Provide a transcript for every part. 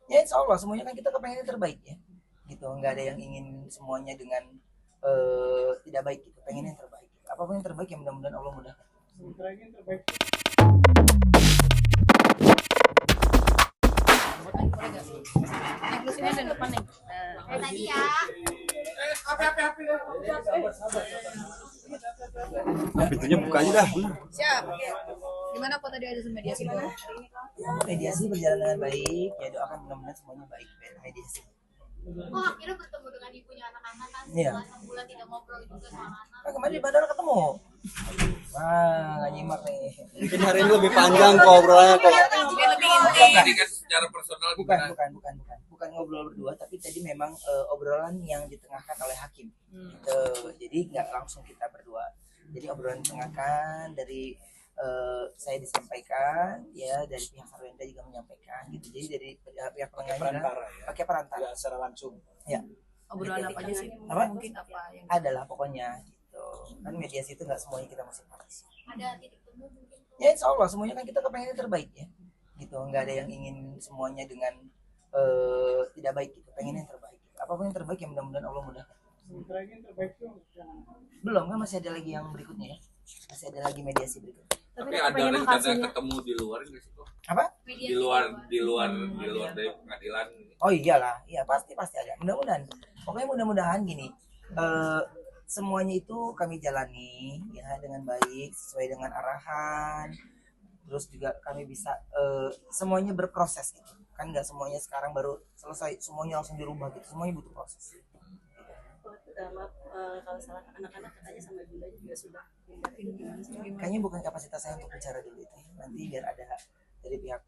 Ya insya Allah semuanya kan kita kepengen yang terbaik ya, gitu. Nggak ada yang ingin semuanya dengan tidak baik gitu. Pengen yang terbaik. Apapun yang terbaik ya mudah-mudahan Allah mudahkan. Sementara ini yang terbaik. Naik lu sini ada depan nih. Tadi ya. Pintunya buka aja dah. Siap. Gimana kok tadi ada mediasi mana? Ya, mediasi berjalan dengan baik. Ya doakan mudah-mudahan semuanya baik mediasi. Oh, akhirnya bertemu dengan ibunya anak-anak kan Iya. setelah 6 bulan tidak ngobrol juga sama anak. Kan kemarin di bandara ketemu. Wah, nggak nyimak nih. Mungkin hari ini lebih panjang kok obrolannya kok. Lebih inti. Tadi kan secara personal Bukan, gimana? bukan ngobrol berdua, tapi tadi memang obrolan yang ditengahkan oleh hakim. Gitu. Jadi nggak langsung kita berdua. Jadi obrolan ditengahkan dari saya disampaikan, ya dari pihak Sarwenda juga menyampaikan, gitu. Jadi dari pihak penengahnya Perantara ya. pakai perantara. Tidak secara langsung. Ya, Obrolan apa aja sih? Apa? Mungkin apa yang adalah pokoknya gitu. Kan mediasi itu nggak semuanya kita mesti panas. Ada titik temu mungkin. Ya insya Allah semuanya kan kita kepengen yang terbaik ya, gitu. Nggak ada yang ingin semuanya dengan tidak baik gitu. Pengen yang terbaik. Apapun yang terbaik ya mudah-mudahan Allah mudahkan. Sementara ini yang terbaik itu Belum kan, masih ada lagi yang berikutnya ya. Masih ada lagi mediasi berikutnya. Tapi ada rencana ketemu di luar nggak sih kok? Apa? Di luar dari pengadilan. Oh iyalah, iya pasti ada. Mudah-mudahan. Pokoknya mudah-mudahan gini. Semuanya itu kami jalani ya dengan baik sesuai dengan arahan. Terus juga kami bisa semuanya berproses gitu. Kan nggak semuanya sekarang baru selesai semuanya langsung dirubah gitu. Semuanya butuh proses. Kalau salah anak-anak katanya sama Bunda juga sudah Kayaknya bukan kapasitas saya untuk bicara dulu itu. Nanti biar ada dari pihak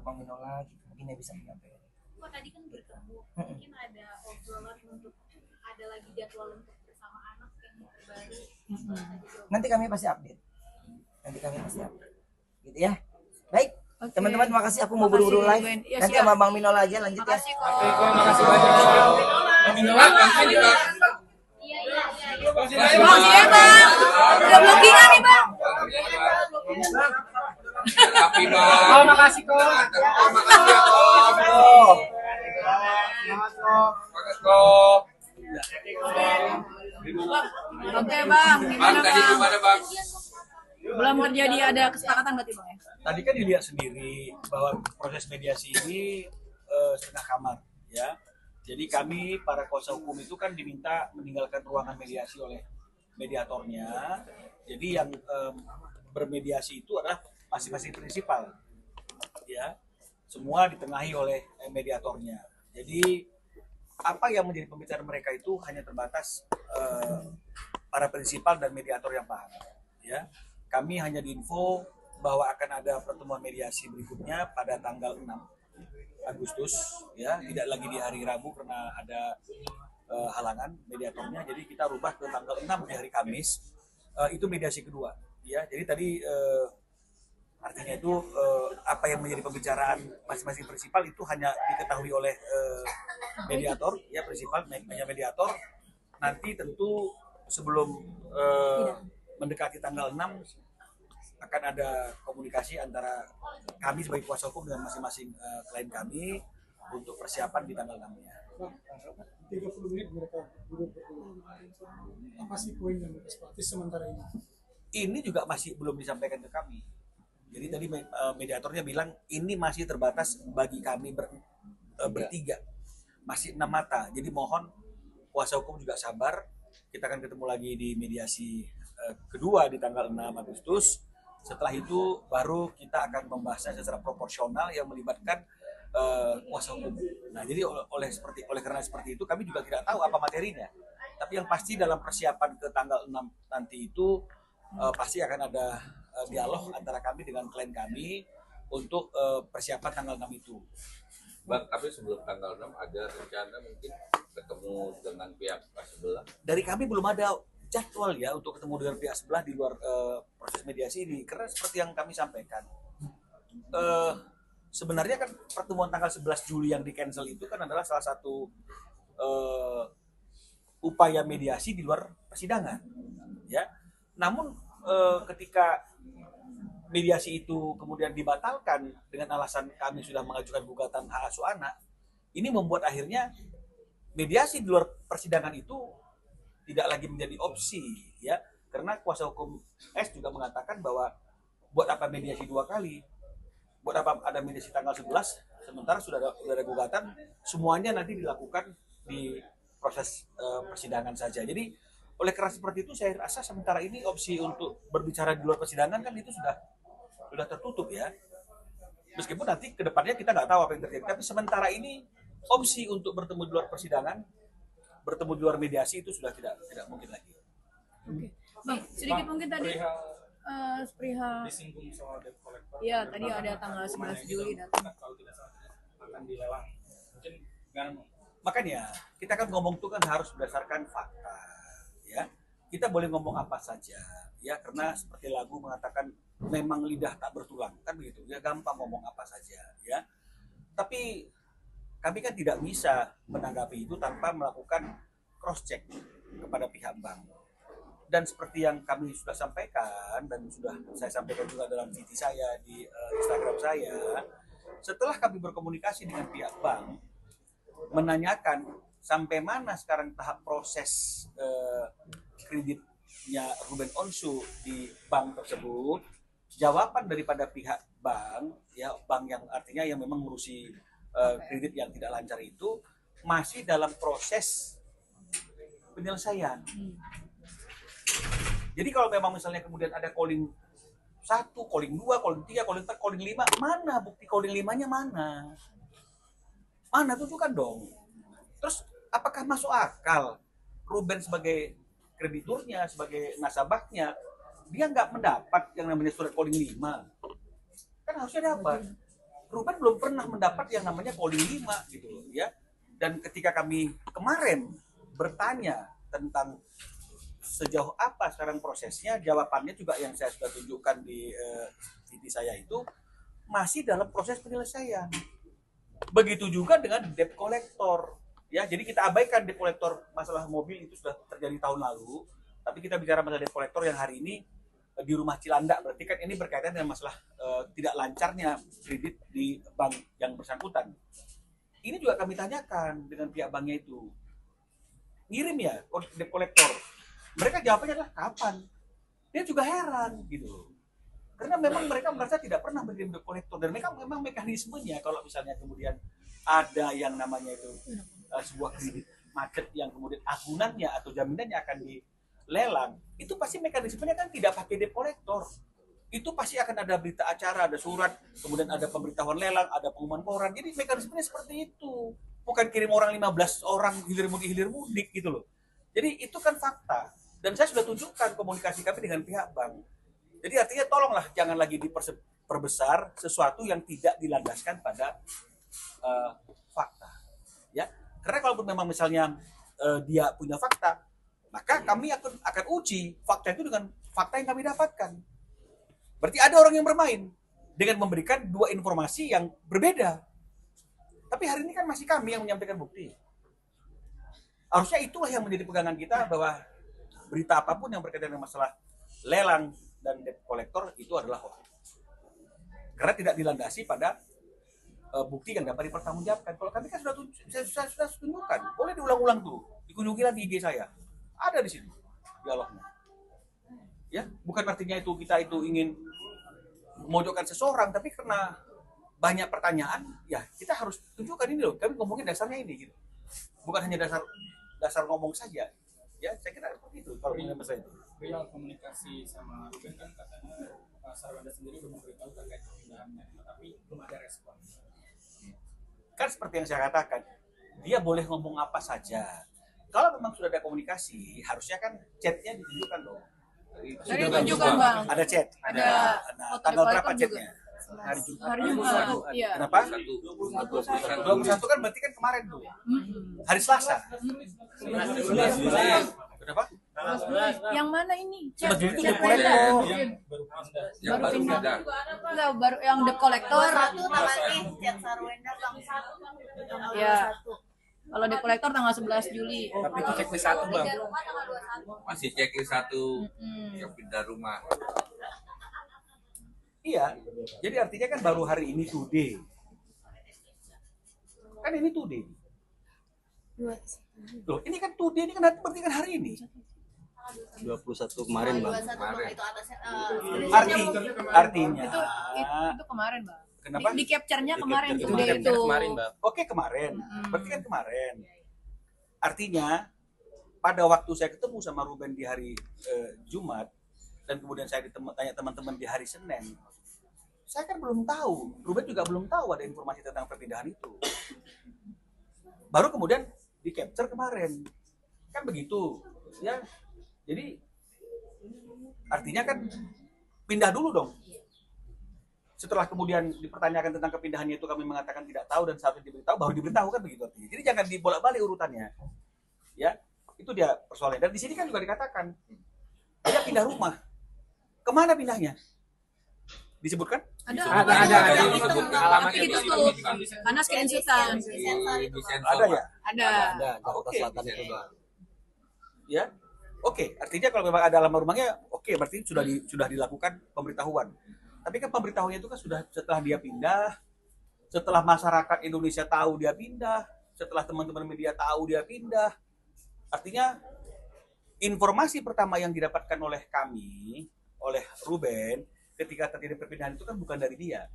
Bang Minola gitu, mungkin dia bisa menyampaikan. Kok tadi kan bertemu, mungkin ada obrolan untuk ada lagi jadwal untuk bersama anak yang terbaru. Nanti kami pasti update. Gitu ya. Baik. Oke. Teman-teman makasih, aku mau buru-buru Makasih, live. Ben. Ya, Nanti siap. sama Bang Minola aja lanjut ya. Makasih kok. makasih banyak. Bang, sini ya Bang. Udah blockingan nih Bang. Tapi bang. Oh, makasih kok. Makasih ya kok. Makasih kok. Oke Bang, Bang gimana tadi Bang? gimana bang? Belum terjadi ada kesepakatan berarti Bang ya? Tadi kan dilihat sendiri bahwa proses mediasi ini setengah kamar, ya. Jadi kami para kuasa hukum itu kan diminta meninggalkan ruangan mediasi oleh mediatornya. Jadi yang bermediasi itu adalah masing-masing prinsipal, ya. Semua ditengahi oleh mediatornya. Jadi apa yang menjadi pembicaraan mereka itu hanya terbatas para prinsipal dan mediator yang paham, ya. Kami hanya diinfo bahwa akan ada pertemuan mediasi berikutnya pada tanggal 6 Agustus, ya, tidak lagi di hari Rabu karena ada halangan mediatornya, jadi kita rubah ke tanggal 6 di hari Kamis. Itu mediasi kedua, ya. Jadi tadi artinya itu apa yang menjadi pembicaraan masing-masing prinsipal itu hanya diketahui oleh mediator, ya, prinsipal hanya mediator. Nanti tentu sebelum mendekati tanggal 6 akan ada komunikasi antara kami sebagai kuasa hukum dengan masing-masing klien kami untuk persiapan di tanggal 6-nya. 30 menit mereka duduk berdua. Apa sih poin yang mereka sepakati sementara ini? Ini juga masih belum disampaikan ke kami. Jadi tadi mediatornya bilang ini masih terbatas bagi kami bertiga. Masih 6 mata. Jadi mohon kuasa hukum juga sabar. Kita akan ketemu lagi di mediasi kedua di tanggal 6 Agustus. Setelah itu baru kita akan membahasnya secara proporsional yang melibatkan kuasa hukum. Nah, jadi oleh karena seperti itu kami juga tidak tahu apa materinya. Tapi yang pasti dalam persiapan ke tanggal 6 nanti itu pasti akan ada dialog antara kami dengan klien kami untuk persiapan tanggal 6 itu. Bang, tapi sebelum tanggal 6 ada rencana mungkin ketemu dengan pihak sebelah. Dari kami belum ada jadwal ya untuk ketemu dengan pihak sebelah di luar proses mediasi ini, karena seperti yang kami sampaikan sebenarnya kan pertemuan tanggal 11 Juli yang di cancel itu kan adalah salah satu upaya mediasi di luar persidangan, ya. Namun ketika mediasi itu kemudian dibatalkan dengan alasan kami sudah mengajukan gugatan hak asuh anak, ini membuat akhirnya mediasi di luar persidangan itu tidak lagi menjadi opsi, ya, karena kuasa hukum S juga mengatakan bahwa buat apa mediasi 2 kali, buat apa ada mediasi tanggal 11 sementara sudah ada gugatan, semuanya nanti dilakukan di proses persidangan saja. Jadi oleh karena seperti itu saya rasa sementara ini opsi untuk berbicara di luar persidangan kan itu sudah tertutup, ya. Meskipun nanti kedepannya kita nggak tahu apa yang terjadi, tapi sementara ini opsi untuk bertemu di luar persidangan, bertemu di luar mediasi itu sudah tidak mungkin lagi. Oke. Bang, sedikit mungkin tadi perihal disinggung soal debt collector. Iya, tadi ada tanggal 11 Juli datang. Kalau tidak salah akan dilelang. Mungkin Makanya kita kan ngomong itu kan harus berdasarkan fakta, ya. Kita boleh ngomong apa saja, ya, karena seperti lagu mengatakan memang lidah tak bertulang, kan begitu, ya, gampang ngomong apa saja, ya. Tapi kami kan tidak bisa menanggapi itu tanpa melakukan cross check kepada pihak bank. Dan seperti yang kami sudah sampaikan dan sudah saya sampaikan juga dalam VT saya di Instagram saya, setelah kami berkomunikasi dengan pihak bank menanyakan sampai mana sekarang tahap proses kreditnya Ruben Onsu di bank tersebut, jawaban daripada pihak bank, ya, bank yang artinya yang memang ngurusi kredit yang tidak lancar itu masih dalam proses penyelesaian. Jadi kalau memang misalnya kemudian ada calling 1, calling 2, calling 3, calling 4, calling 5, mana bukti calling 5-nya mana? Mana, tunjukkan dong. Terus apakah masuk akal Ruben sebagai krediturnya, sebagai nasabahnya, dia nggak mendapat yang namanya surat calling 5? Kan harusnya dapat. Ruben belum pernah mendapat yang namanya calling 5 gitu loh, ya. Dan ketika kami kemarin bertanya tentang sejauh apa sekarang prosesnya, jawabannya juga yang saya sudah tunjukkan di video saya itu masih dalam proses penyelesaian. Begitu juga dengan debt collector, ya. Jadi kita abaikan debt collector, masalah mobil itu sudah terjadi tahun lalu, tapi kita bicara masalah debt collector yang hari ini di rumah Cilandak. Berarti kan ini berkaitan dengan masalah tidak lancarnya kredit di bank yang bersangkutan. Ini juga kami tanyakan dengan pihak banknya itu, ngirim ya debt collector. Mereka jawabannya adalah kapan. Dia juga heran gitu, karena memang mereka merasa tidak pernah mengirim debt collector, dan mereka memang mekanismenya kalau misalnya kemudian ada yang namanya itu sebuah kredit macet yang kemudian agunannya atau jaminannya akan dilelang, itu pasti mekanismenya kan tidak pakai debt collector. Itu pasti akan ada berita acara, ada surat, kemudian ada pemberitahuan lelang, ada pengumuman koran. Jadi mekanismenya seperti itu. Bukan kirim orang 15 orang hilir mudik gitu loh. Jadi itu kan fakta. Dan saya sudah tunjukkan komunikasi kami dengan pihak bank. Jadi artinya tolonglah jangan lagi diperbesar sesuatu yang tidak dilandaskan pada fakta. Ya, karena kalau memang misalnya dia punya fakta, maka kami akan uji fakta itu dengan fakta yang kami dapatkan. Berarti ada orang yang bermain dengan memberikan 2 informasi yang berbeda. Tapi hari ini kan masih kami yang menyampaikan bukti. Harusnya itulah yang menjadi pegangan kita, bahwa berita apapun yang berkaitan dengan masalah lelang dan debt collector itu adalah hoax. Karena tidak dilandasi pada bukti yang dapat dipertanggungjawabkan. Kalau kami kan sudah tunjukkan, boleh diulang-ulang tuh, dikunjungi lagi IG saya, ada di situ dialognya. Ya, bukan artinya itu kita itu ingin memojokkan seseorang, tapi karena banyak pertanyaan, ya kita harus tunjukkan ini loh, kami ngomongin dasarnya ini gitu. Bukan hanya dasar ngomong saja. Ya, saya kira seperti itu kalau mengenai masalah itu. Real komunikasi sama Ruben kan katanya Sarwanda sendiri belum memberitahu terkait pemindahannya, tapi belum ada respon. Kan seperti yang saya katakan, dia boleh ngomong apa saja. Kalau memang sudah ada komunikasi, harusnya kan chatnya ditunjukkan dong. Tadi tunjukkan Bang. Ada chat, Ada foto tanggal debt berapa collector chatnya? Hari Jumat. Hari Jumat. Iya. Kenapa? 21 21 kan berarti kan kemarin tuh. Hari Selasa. Kenapa? Yang mana ini? Cuma Juli itu Chat debt collector. Yang baru pindah. yang baru pindah. Enggak, baru yang debt collector. Chat Sarwenda Bang 1. Ya. Kalau debt collector tanggal 11 Juli. Tapi itu checklist 1 bang. Rumah tanggal 21. Masih checklist 1 yang pindah rumah. Iya, jadi artinya kan baru hari ini today. Kan ini today. Loh, ini kan today, ini kan berarti kan hari ini. 21 kemarin, Bang. 21 itu atasnya Artinya Itu kemarin, Bang. Kenapa? Di capture-nya kemarin Di tuh capture itu. kemarin, Bang. Oke, kemarin. Berarti kan kemarin. Artinya pada waktu saya ketemu sama Ruben di hari Jumat dan kemudian saya tanya teman-teman di hari Senin, saya kan belum tahu. Ruben juga belum tahu ada informasi tentang perpindahan itu. Baru kemudian di capture kemarin. Kan begitu, ya. Jadi artinya kan pindah dulu dong. Setelah kemudian dipertanyakan tentang kepindahannya itu kami mengatakan tidak tahu dan seharusnya diberitahu, baru diberitahu kan begitu artinya. Jadi jangan dibolak-balik urutannya. Ya, itu dia persoalannya. Dan di sini kan juga dikatakan dia pindah rumah. Kemana pindahnya? Disebutkan? Ada. Alamat Tapi itu tuh karena screenshotan. Ada ya? Ada. Ada, Jakarta Oke. Selatan itu, Bang. Ya. Oke, artinya kalau memang ada alamat rumahnya, oke, berarti sudah dilakukan pemberitahuan. Tapi kan pemberitahuannya itu kan sudah setelah dia pindah, setelah masyarakat Indonesia tahu dia pindah, setelah teman-teman media tahu dia pindah. Artinya informasi pertama yang didapatkan oleh kami, oleh Ruben, ketika terjadi perpindahan itu kan bukan dari dia.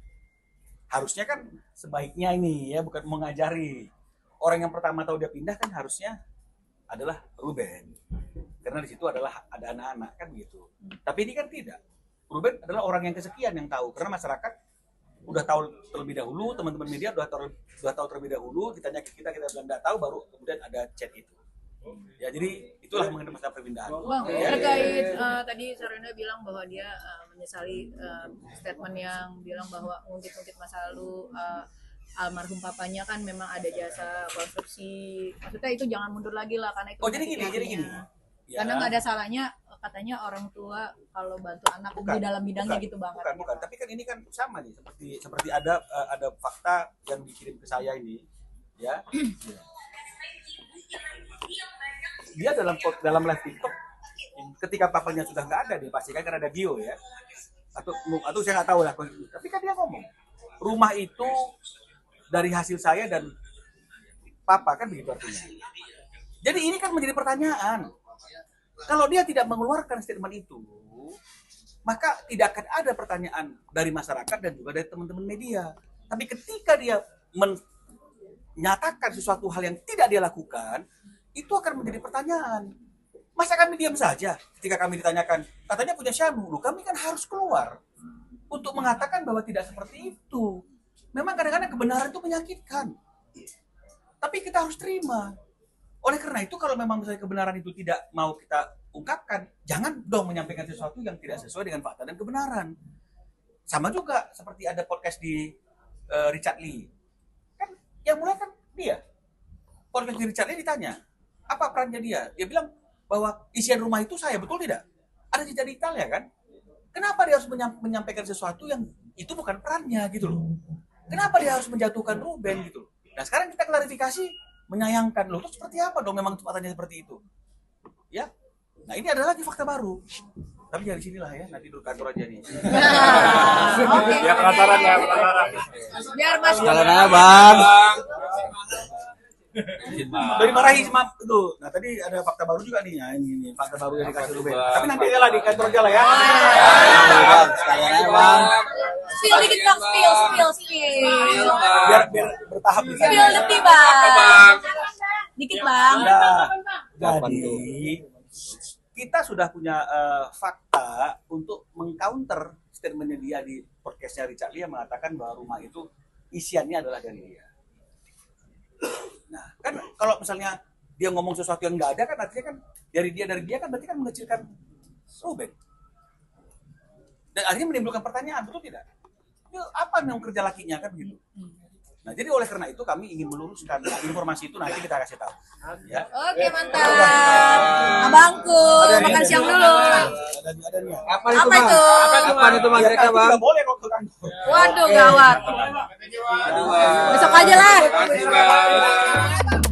Harusnya kan sebaiknya ini ya, bukan mengajari. Orang yang pertama tahu dia pindah kan harusnya adalah Ruben. Karena di situ adalah ada anak-anak kan begitu. Tapi ini kan tidak. Ruben adalah orang yang kesekian yang tahu karena masyarakat udah tahu terlebih dahulu, teman-teman media udah tahu terlebih dahulu, ditanya ke kita bilang tidak tahu, baru kemudian ada chat itu. Ya, jadi itulah mengenai masalah perpindahan. Bang, Ya. terkait tadi Sarwenda bilang bahwa dia menyesali statement yang bilang bahwa ngungkit-ngungkit masa lalu almarhum papanya kan memang ada jasa konstruksi. Maksudnya itu jangan mundur lagi lah karena itu. Oh, jadi gini. Ya. Karena nggak ada salahnya katanya orang tua kalau bantu anak Bukan, di dalam bidangnya bukan, gitu bang. Bukan. Tapi kan ini kan sama nih, seperti ada fakta yang dikirim ke saya ini, ya. Dia dalam live TikTok ketika papanya sudah nggak ada, dia pastikan kan ada Gio ya, atau saya nggak tahu lah. Tapi kan dia ngomong rumah itu dari hasil saya dan papa kan begitu artinya. Jadi ini kan menjadi pertanyaan. Kalau dia tidak mengeluarkan statement itu, maka tidak akan ada pertanyaan dari masyarakat dan juga dari teman-teman media. Tapi ketika dia menyatakan sesuatu hal yang tidak dia lakukan, itu akan menjadi pertanyaan. Masa kami diam saja ketika kami ditanyakan, katanya punya Syanu, loh kami kan harus keluar untuk mengatakan bahwa tidak seperti itu. Memang kadang-kadang kebenaran itu menyakitkan. Tapi kita harus terima. Oleh karena itu kalau memang misalnya kebenaran itu tidak mau kita ungkapkan, jangan dong menyampaikan sesuatu yang tidak sesuai dengan fakta dan kebenaran. Sama juga seperti ada podcast di Richard Lee. Kan yang mulai kan dia. Podcast di Richard Lee ditanya, apa perannya dia? Dia bilang bahwa isian rumah itu saya, betul tidak? Ada jejak digital ya kan? Kenapa dia harus menyampaikan sesuatu yang itu bukan perannya gitu loh? Kenapa dia harus menjatuhkan Ruben gitu loh? Nah sekarang kita klarifikasi, menyayangkan loh, itu seperti apa dong memang tempatnya seperti itu? Ya, nah ini adalah lagi fakta baru. Tapi jangan di sinilah ya, nanti duduk kantor aja nih. Oke. Ya penasaran ya, penasaran. Biar Mas. Kalian aja, Bang. Dari marahi sama itu. Nah tadi ada fakta baru juga nih, ya ini fakta baru yang dikasih Ruben. Tapi nanti ya lah di kantor aja lah ya. Bang, sekalian aja, Bang. Spill dikit bang, spill. Biar bertahap nih. Spill detik bang. Dikit bang. Nah, jadi kita sudah punya fakta untuk mengcounter statementnya dia di podcastnya Richard Lee yang mengatakan bahwa rumah itu isiannya adalah dari dia. Nah, kan kalau misalnya dia ngomong sesuatu yang nggak ada kan artinya kan dari dia kan berarti kan mengecilkan Ruben. Dan akhirnya menimbulkan pertanyaan, betul tidak? Ini apa yang kerja lakinya kan begitu. Nah, jadi oleh karena itu kami ingin meluruskan informasi itu nanti kita kasih tahu. Ya. Oke mantap. Abangku makan siang dulu. Ada nih. Apa Apa itu? Apa itu, Bang? Mereka, Bang. Nggak boleh kok ke kantor. Waduh gawat. Besok aja lah. Terima kasih, Bang.